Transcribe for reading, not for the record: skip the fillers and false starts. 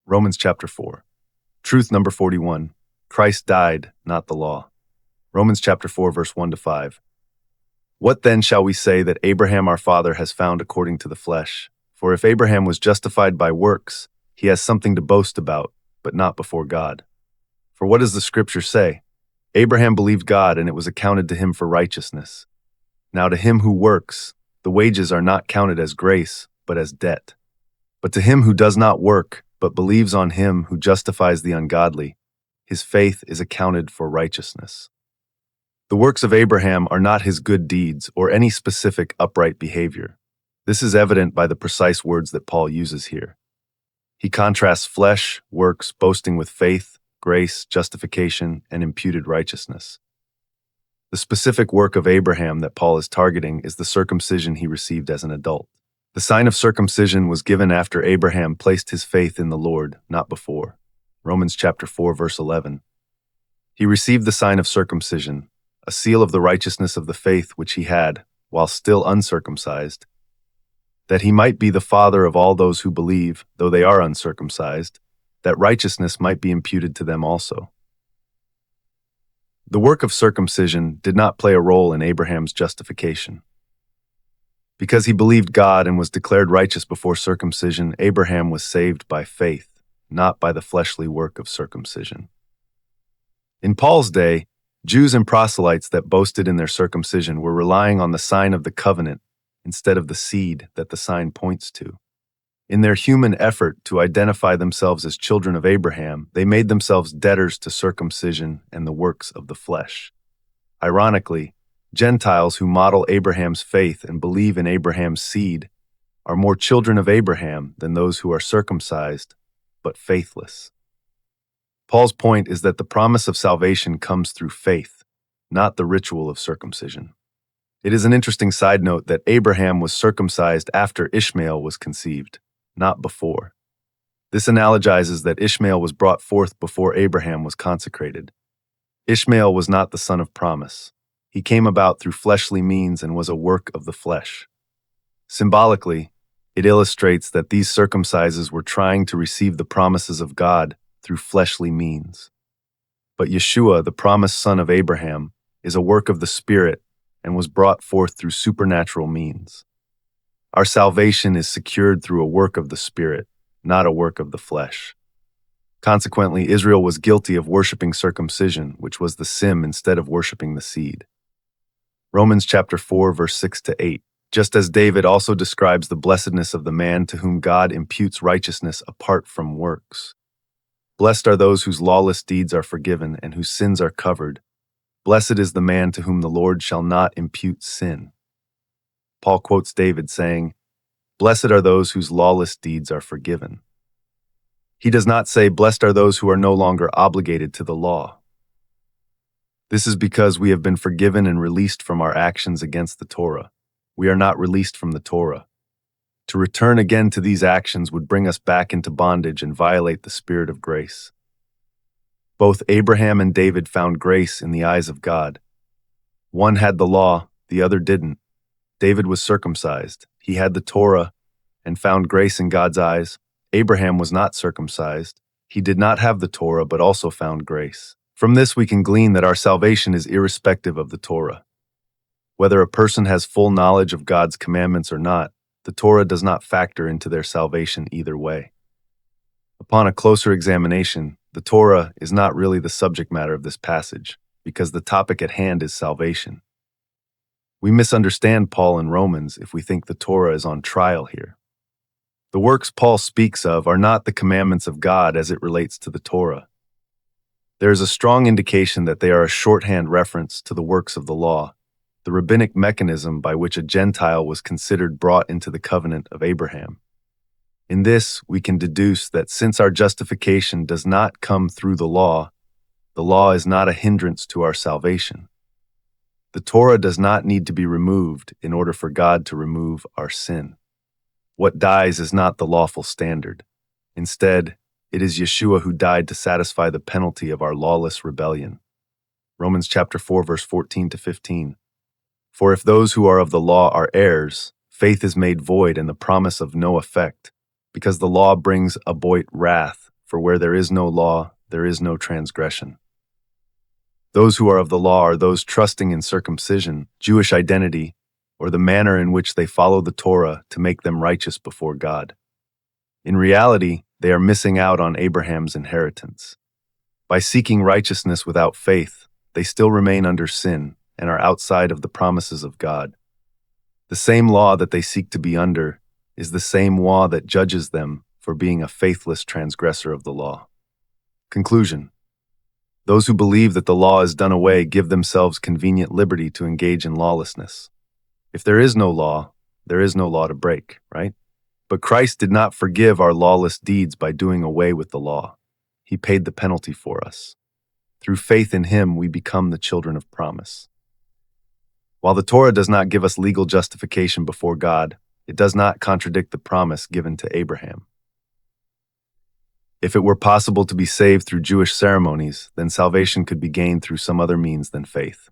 Romans chapter 4. Truth number 41. Christ died, not the law. Romans chapter 4, verse 1 to 5. What then shall we say that Abraham our father has found according to the flesh? For if Abraham was justified by works, he has something to boast about, but not before God. For what does the scripture say? Abraham believed God, and it was accounted to him for righteousness. Now to him who works, the wages are not counted as grace, but as debt. But to him who does not work, but believes on him who justifies the ungodly, his faith is accounted for righteousness. The works of Abraham are not his good deeds or any specific upright behavior. This is evident by the precise words that Paul uses here. He contrasts flesh, works, boasting with faith, grace, justification, and imputed righteousness. The specific work of Abraham that Paul is targeting is the circumcision he received as an adult. The sign of circumcision was given after Abraham placed his faith in the Lord, not before. Romans chapter 4, verse 11. He received the sign of circumcision, a seal of the righteousness of the faith which he had, while still uncircumcised, that he might be the father of all those who believe, though they are uncircumcised, that righteousness might be imputed to them also. The work of circumcision did not play a role in Abraham's justification. Because he believed God and was declared righteous before circumcision, Abraham was saved by faith, not by the fleshly work of circumcision. In Paul's day, Jews and proselytes that boasted in their circumcision were relying on the sign of the covenant instead of the seed that the sign points to. In their human effort to identify themselves as children of Abraham, they made themselves debtors to circumcision and the works of the flesh. Ironically, Gentiles who model Abraham's faith and believe in Abraham's seed are more children of Abraham than those who are circumcised, but faithless. Paul's point is that the promise of salvation comes through faith, not the ritual of circumcision. It is an interesting side note that Abraham was circumcised after Ishmael was conceived, not before. This analogizes that Ishmael was brought forth before Abraham was consecrated. Ishmael was not the son of promise. He came about through fleshly means and was a work of the flesh. Symbolically, it illustrates that these circumcises were trying to receive the promises of God through fleshly means. But Yeshua, the promised son of Abraham, is a work of the Spirit and was brought forth through supernatural means. Our salvation is secured through a work of the Spirit, not a work of the flesh. Consequently, Israel was guilty of worshiping circumcision, which was the sin, instead of worshiping the seed. Romans chapter 4, verse 6 to 8. Just as David also describes the blessedness of the man to whom God imputes righteousness apart from works. Blessed are those whose lawless deeds are forgiven and whose sins are covered. Blessed is the man to whom the Lord shall not impute sin. Paul quotes David saying, "Blessed are those whose lawless deeds are forgiven." He does not say, "Blessed are those who are no longer obligated to the law." This is because we have been forgiven and released from our actions against the Torah. We are not released from the Torah. To return again to these actions would bring us back into bondage and violate the spirit of grace. Both Abraham and David found grace in the eyes of God. One had the law, the other didn't. David was circumcised. He had the Torah and found grace in God's eyes. Abraham was not circumcised. He did not have the Torah, but also found grace. From this, we can glean that our salvation is irrespective of the Torah. Whether a person has full knowledge of God's commandments or not, the Torah does not factor into their salvation either way. Upon a closer examination, the Torah is not really the subject matter of this passage, because the topic at hand is salvation. We misunderstand Paul in Romans if we think the Torah is on trial here. The works Paul speaks of are not the commandments of God as it relates to the Torah. There is a strong indication that they are a shorthand reference to the works of the law, the rabbinic mechanism by which a Gentile was considered brought into the covenant of Abraham. In this, we can deduce that since our justification does not come through the law is not a hindrance to our salvation. The Torah does not need to be removed in order for God to remove our sin. What dies is not the lawful standard. Instead, it is Yeshua who died to satisfy the penalty of our lawless rebellion. Romans chapter 4, verse 14 to 15. For if those who are of the law are heirs, faith is made void and the promise of no effect, because the law brings about wrath, for where there is no law, there is no transgression. Those who are of the law are those trusting in circumcision, Jewish identity, or the manner in which they follow the Torah to make them righteous before God. In reality, they are missing out on Abraham's inheritance. By seeking righteousness without faith, they still remain under sin and are outside of the promises of God. The same law that they seek to be under is the same law that judges them for being a faithless transgressor of the law. Conclusion: those who believe that the law is done away give themselves convenient liberty to engage in lawlessness. If there is no law, there is no law to break, right? But Christ did not forgive our lawless deeds by doing away with the law. He paid the penalty for us. Through faith in him, we become the children of promise. While the Torah does not give us legal justification before God, it does not contradict the promise given to Abraham. If it were possible to be saved through Jewish ceremonies, then salvation could be gained through some other means than faith.